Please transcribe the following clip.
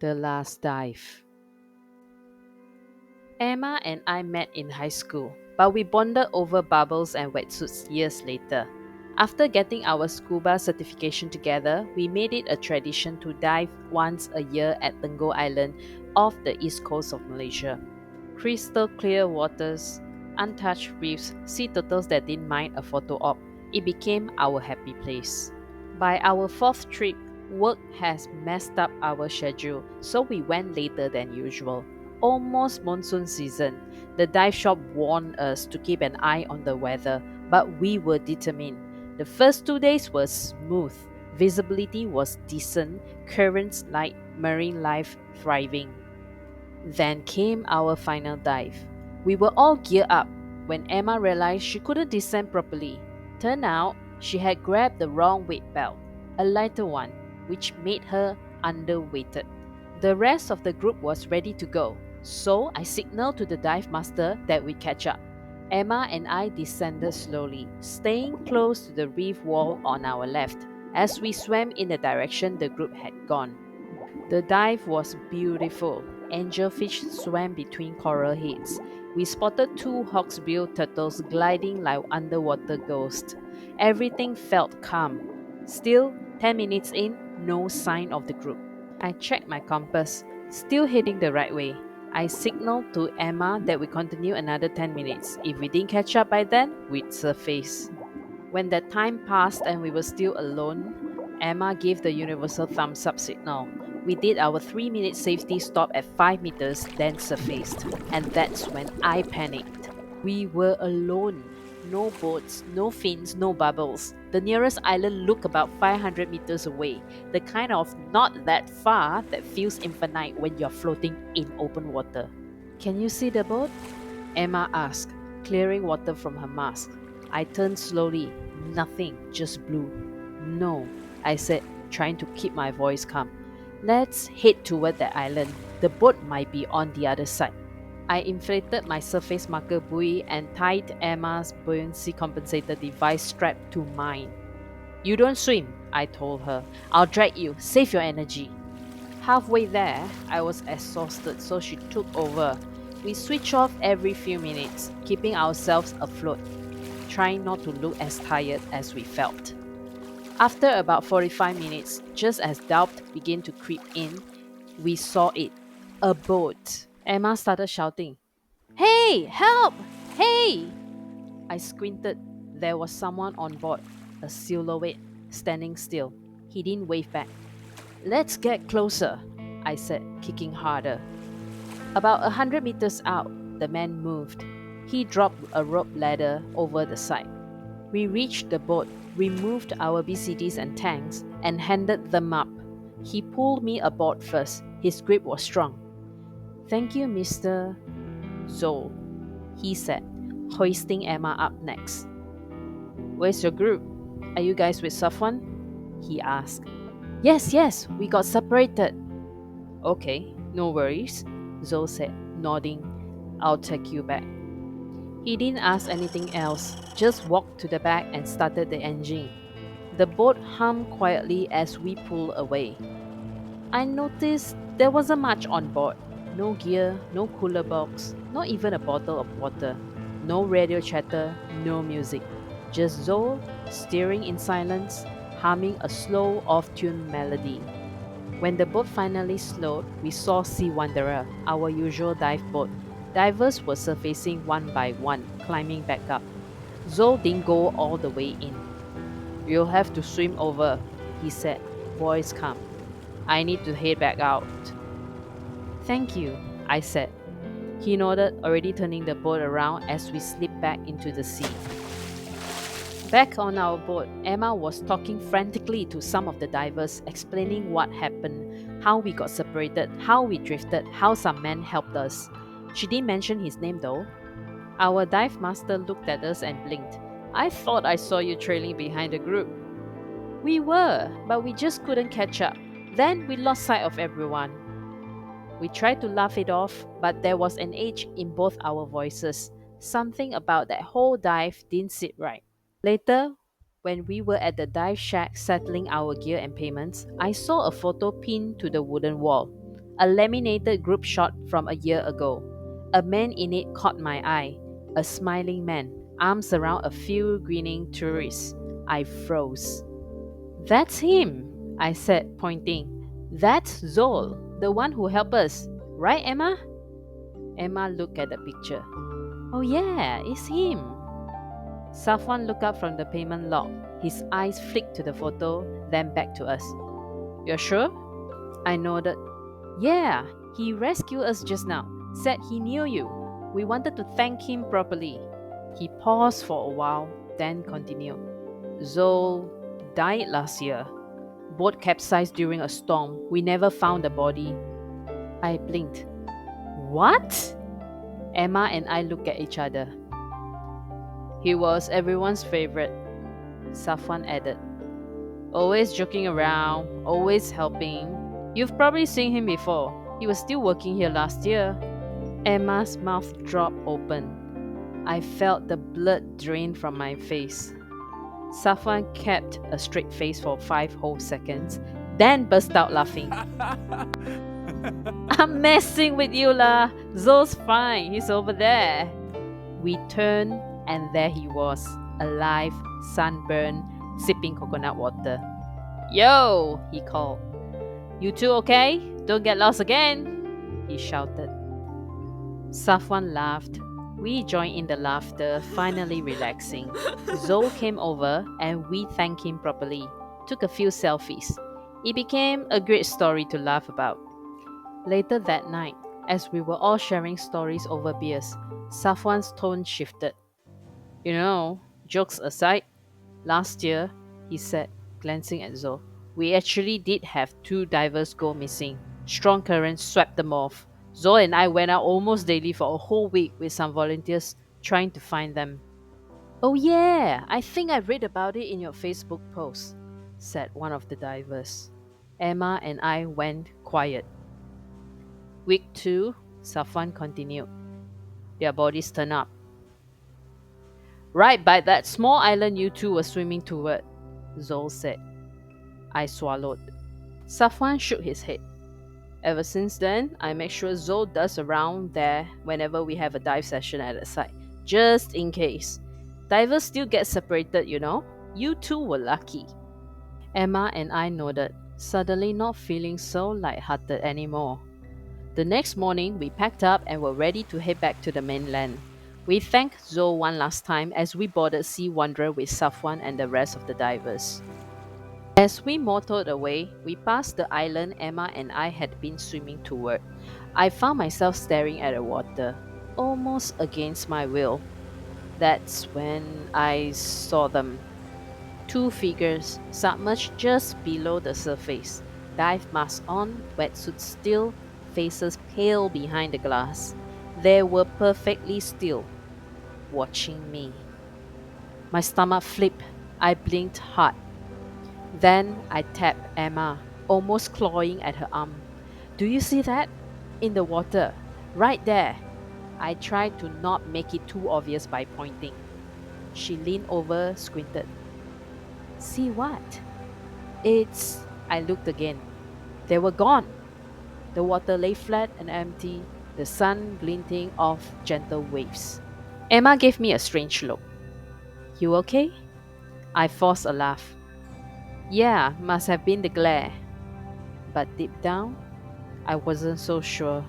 The last dive. Emma and I met in high school, but we bonded over bubbles and wetsuits years later. After getting our scuba certification together, we made it a tradition to dive once a year at Tenggo Island off the east coast of Malaysia. Crystal clear waters, untouched reefs, sea turtles that didn't mind a photo op. It became our happy place. By our fourth trip, work has messed up our schedule, so we went later than usual. Almost monsoon season. The dive shop warned us to keep an eye on the weather, but we were determined. The first 2 days were smooth. Visibility was decent, currents light, marine life thriving. Then came our final dive. We were all geared up when Emma realized she couldn't descend properly. Turned out, she had grabbed the wrong weight belt, a lighter one, which made her underweighted. The rest of the group was ready to go, so I signaled to the dive master that we'd catch up. Emma and I descended slowly, staying close to the reef wall on our left, as we swam in the direction the group had gone. The dive was beautiful. Angelfish swam between coral heads. We spotted two hawksbill turtles gliding like underwater ghosts. Everything felt calm. Still, 10 minutes in, no sign of the group. I checked my compass, still heading the right way. I signaled to Emma that we continue another 10 minutes. If we didn't catch up by then, we'd surface. When that time passed and we were still alone, Emma gave the universal thumbs up signal. We did our 3-minute safety stop at 5 meters, then surfaced. And that's when I panicked. We were alone. No boats, no fins, no bubbles. The nearest island looked about 500 meters away. The kind of not that far that feels infinite when you're floating in open water. Can you see the boat? Emma asked, clearing water from her mask. I turned slowly. Nothing, just blue. No, I said, trying to keep my voice calm. Let's head toward that island. The boat might be on the other side. I inflated my surface marker buoy and tied Emma's buoyancy compensator device strapped to mine. You don't swim, I told her. I'll drag you. Save your energy. Halfway there, I was exhausted, so she took over. We switched off every few minutes, keeping ourselves afloat, trying not to look as tired as we felt. After about 45 minutes, just as doubt began to creep in, we saw it. A boat. Emma started shouting, "Hey, help! Hey!" I squinted. There was someone on board, a silhouette, standing still. He didn't wave back. Let's get closer, I said, kicking harder. About 100 meters out, the man moved. He dropped a rope ladder over the side. We reached the boat, removed our BCDs and tanks, and handed them up. He pulled me aboard first. His grip was strong. Thank you, Mr. Zol, he said, hoisting Emma up next. Where's your group? Are you guys with Safwan? He asked. Yes, we got separated. Okay, no worries, Zol said, nodding. I'll take you back. He didn't ask anything else, just walked to the back and started the engine. The boat hummed quietly as we pulled away. I noticed there wasn't much on board. No gear, no cooler box, not even a bottle of water. No radio chatter, no music. Just Zol, steering in silence, humming a slow, off-tune melody. When the boat finally slowed, we saw Sea Wanderer, our usual dive boat. Divers were surfacing one by one, climbing back up. Zol didn't go all the way in. You'll have to swim over, he said, voice calm. I need to head back out. Thank you, I said. He nodded, already turning the boat around as we slipped back into the sea. Back on our boat, Emma was talking frantically to some of the divers, explaining what happened, how we got separated, how we drifted, how some men helped us. She didn't mention his name though. Our dive master looked at us and blinked. I thought I saw you trailing behind the group. We were, but we just couldn't catch up. Then we lost sight of everyone. We tried to laugh it off, but there was an edge in both our voices. Something about that whole dive didn't sit right. Later, when we were at the dive shack settling our gear and payments, I saw a photo pinned to the wooden wall. A laminated group shot from a year ago. A man in it caught my eye. A smiling man, arms around a few grinning tourists. I froze. That's him, I said, pointing. That's Zol, the one who helped us. Right, Emma? Emma looked at the picture. Oh, yeah, it's him. Safwan looked up from the payment log. His eyes flicked to the photo, then back to us. You're sure? I nodded. Yeah, he rescued us just now. Said he knew you. We wanted to thank him properly. He paused for a while, then continued. Zol died last year. Boat capsized during a storm. We never found the body. I blinked. What? Emma and I looked at each other. He was everyone's favorite, Safwan added. Always joking around, always helping. You've probably seen him before. He was still working here last year. Emma's mouth dropped open. I felt the blood drain from my face. Safwan kept a straight face for 5 whole seconds, then burst out laughing. I'm messing with you lah. Zol's fine, he's over there. We turned and there he was, alive, sunburned, sipping coconut water. Yo, he called. You two okay? Don't get lost again, he shouted. Safwan laughed. We joined in the laughter, finally relaxing. Zol came over and we thanked him properly. Took a few selfies. It became a great story to laugh about. Later that night, as we were all sharing stories over beers, Safwan's tone shifted. You know, jokes aside, last year, he said, glancing at Zol, we actually did have 2 divers go missing. Strong currents swept them off. Zol and I went out almost daily for a whole week with some volunteers trying to find them. Oh yeah, I think I read about it in your Facebook post, said one of the divers. Emma and I went quiet. Week 2, Safwan continued. Their bodies turned up. Right by that small island you two were swimming toward, Zol said. I swallowed. Safwan shook his head. Ever since then, I make sure Zol does around there whenever we have a dive session at the site, just in case. Divers still get separated, you know. You two were lucky. Emma and I nodded, suddenly not feeling so lighthearted anymore. The next morning, we packed up and were ready to head back to the mainland. We thanked Zol one last time as we boarded Sea Wanderer with Safwan and the rest of the divers. As we motored away, we passed the island Emma and I had been swimming toward. I found myself staring at the water, almost against my will. That's when I saw them. 2 figures submerged just below the surface, dive mask on, wetsuits still, faces pale behind the glass. They were perfectly still, watching me. My stomach flipped. I blinked hard. Then I tapped Emma, almost clawing at her arm. Do you see that? In the water. Right there. I tried to not make it too obvious by pointing. She leaned over, squinted. See what? I looked again. They were gone. The water lay flat and empty, the sun glinting off gentle waves. Emma gave me a strange look. You okay? I forced a laugh. Yeah, must have been the glare. But deep down, I wasn't so sure.